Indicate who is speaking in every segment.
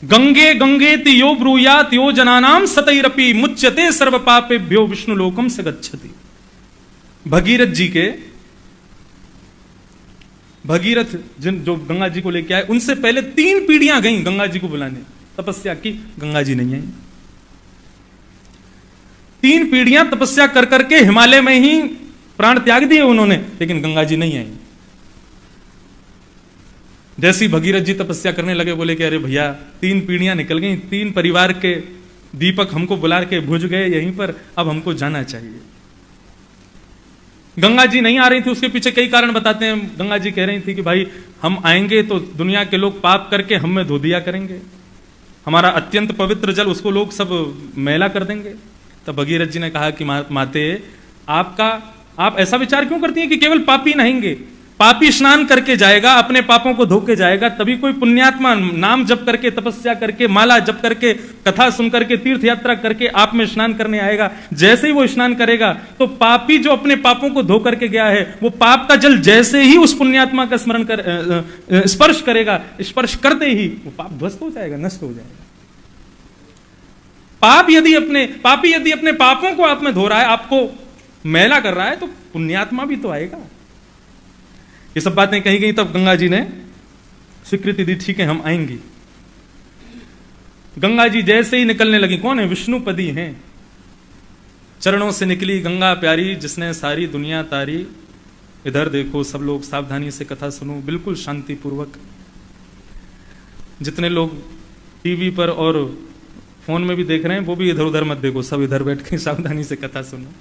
Speaker 1: गंगे गंगेति यो ब्रूयात यो जनानाम सतैरपि मुच्यते सर्व पापेभ्यो विष्णु लोकम से गच्छति। भगीरथ जो गंगा जी को लेके आए, उनसे पहले 3 पीढ़ियां गई गंगा जी को बुलाने, तपस्या की, गंगा जी नहीं आई। 3 पीढ़ियां तपस्या कर करके हिमालय में ही प्राण त्याग दिए उन्होंने, लेकिन गंगा जी नहीं आई। जैसी भगीरथ जी तपस्या करने लगे, बोले कि अरे भैया 3 पीढ़ियां निकल गई, 3 परिवार के दीपक हमको बुला के बुझ गए यहीं पर, अब हमको जाना चाहिए। गंगा जी नहीं आ रही थी, उसके पीछे कई कारण बताते हैं। गंगा जी कह रही थी कि भाई हम आएंगे तो दुनिया के लोग पाप करके हम में धो दिया करेंगे, हमारा अत्यंत पवित्र जल उसको लोग सब मैला कर देंगे। तब भगीरथ जी ने कहा कि माते आप ऐसा विचार क्यों करती हैं कि केवल पापी नहाएंगे? पापी स्नान करके जाएगा, अपने पापों को धो के जाएगा, तभी कोई पुण्यात्मा नाम जप करके, तपस्या करके, माला जप करके, कथा सुन करके, तीर्थ यात्रा करके आप में स्नान करने आएगा। जैसे ही वो स्नान करेगा तो पापी जो अपने पापों को धो करके गया है, वो पाप का जल जैसे ही उस पुण्यात्मा का स्पर्श करेगा, स्पर्श करते ही वो पाप ध्वस्त हो जाएगा, नष्ट हो जाएगा। पापी यदि अपने पापों को आप में धो रहा है, आपको मैला कर रहा है, तो पुण्यात्मा भी तो आएगा। ये सब बातें कही गई, तब गंगा जी ने स्वीकृति दी, ठीक है हम आएंगी। गंगा जी जैसे ही निकलने लगी, कौन है? विष्णुपदी हैं। चरणों से निकली गंगा प्यारी, जिसने सारी दुनिया तारी। इधर देखो सब लोग, सावधानी से कथा सुनो, बिल्कुल शांतिपूर्वक। जितने लोग टीवी पर और फोन में भी देख रहे हैं, वो भी इधर उधर मत देखो, सब इधर बैठ के सावधानी से कथा सुनो।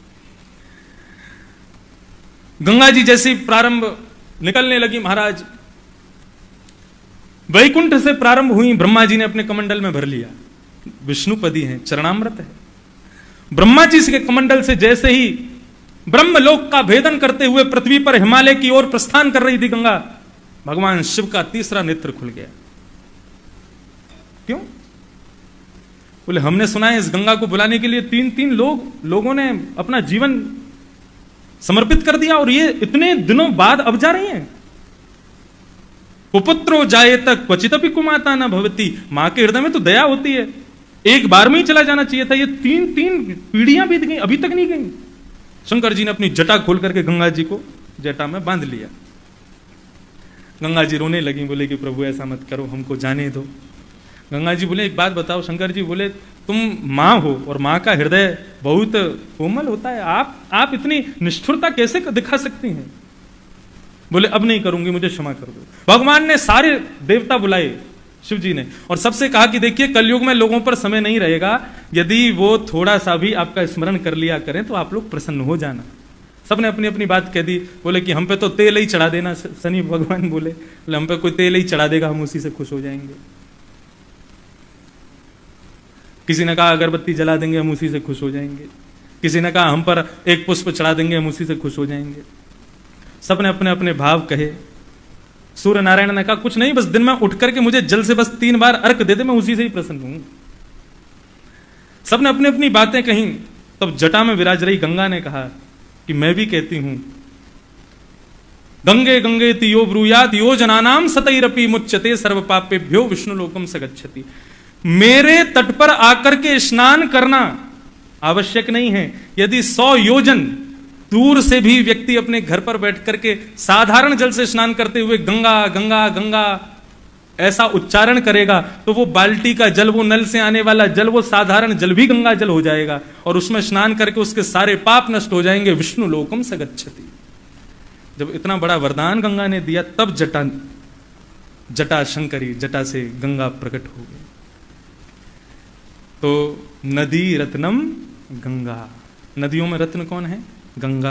Speaker 1: गंगा जी जैसी प्रारंभ निकलने लगी महाराज, वैकुंठ से प्रारंभ हुई, ब्रह्मा जी ने अपने कमंडल में भर लिया। विष्णुपदी हैं, चरणामृत है। ब्रह्मा जी के कमंडल से जैसे ही ब्रह्मलोक का भेदन करते हुए पृथ्वी पर हिमालय की ओर प्रस्थान कर रही थी गंगा, भगवान शिव का तीसरा नेत्र खुल गया। क्यों? बोले हमने सुना है इस गंगा को बुलाने के लिए 3 लोगों ने अपना जीवन समर्पित कर दिया, और ये इतने दिनों बाद अब जा रही हैं। कुपुत्रो जायेत क्वचिदपि कुमाता न भवति। मां के हृदय में तो दया होती है, एक बार में ही चला जाना चाहिए था। ये 3 पीढ़ियां बीत गई, अभी तक नहीं गई। शंकर जी ने अपनी जटा खोल करके गंगा जी को जटा में बांध लिया। गंगा जी रोने लगी, बोले कि प्रभु ऐसा मत करो, हमको जाने दो। गंगा जी बोले एक बात बताओ। शंकर जी बोले तुम मां हो, और मां का हृदय बहुत कोमल होता है, आप इतनी निष्ठुरता कैसे दिखा सकती हैं? बोले अब नहीं करूंगी, मुझे क्षमा कर दो। भगवान ने सारे देवता बुलाए, शिव जी ने, और सबसे कहा कि देखिए कलयुग में लोगों पर समय नहीं रहेगा, यदि वो थोड़ा सा भी आपका स्मरण कर लिया करें तो आप लोग प्रसन्न हो जाना। सबने अपनी अपनी बात कह दी। बोले कि हम पे तो तेल ही चढ़ा देना। शनि भगवान बोले हम पे कोई तेल ही चढ़ा देगा, हम उसी से खुश हो जाएंगे। किसी ने कहा अगरबत्ती जला देंगे, हम उसी से खुश हो जाएंगे। किसी ने कहा हम पर एक पुष्प चढ़ा देंगे, हम उसी से खुश हो जाएंगे। सबने अपने अपने भाव कहे। सूर्य नारायण ने कहा कुछ नहीं, बस दिन में उठ करके मुझे जल से बस 3 बार अर्घ दे दे, मैं उसी से ही प्रसन्न हूं। सबने अपनी अपनी बातें कही। तब जटा में विराज रही गंगा ने कहा कि मैं भी कहती हूं, गंगे गंगेति यो ब्रूयात यो जनानाम सतैरपि मुच्यते सर्व पापेभ्यो विष्णु लोकम स गच्छति। मेरे तट पर आकर के स्नान करना आवश्यक नहीं है। यदि 100 योजन दूर से भी व्यक्ति अपने घर पर बैठ करके साधारण जल से स्नान करते हुए गंगा गंगा गंगा ऐसा उच्चारण करेगा, तो वो बाल्टी का जल, वो नल से आने वाला जल, वो साधारण जल भी गंगा जल हो जाएगा, और उसमें स्नान करके उसके सारे पाप नष्ट हो जाएंगे। विष्णु लोकम स गच्छति। जब इतना बड़ा वरदान गंगा ने दिया, तब जटा शंकरी, जटा से गंगा प्रकट हो गई। तो नदी रत्नम गंगा, नदियों में रत्न कौन है? गंगा।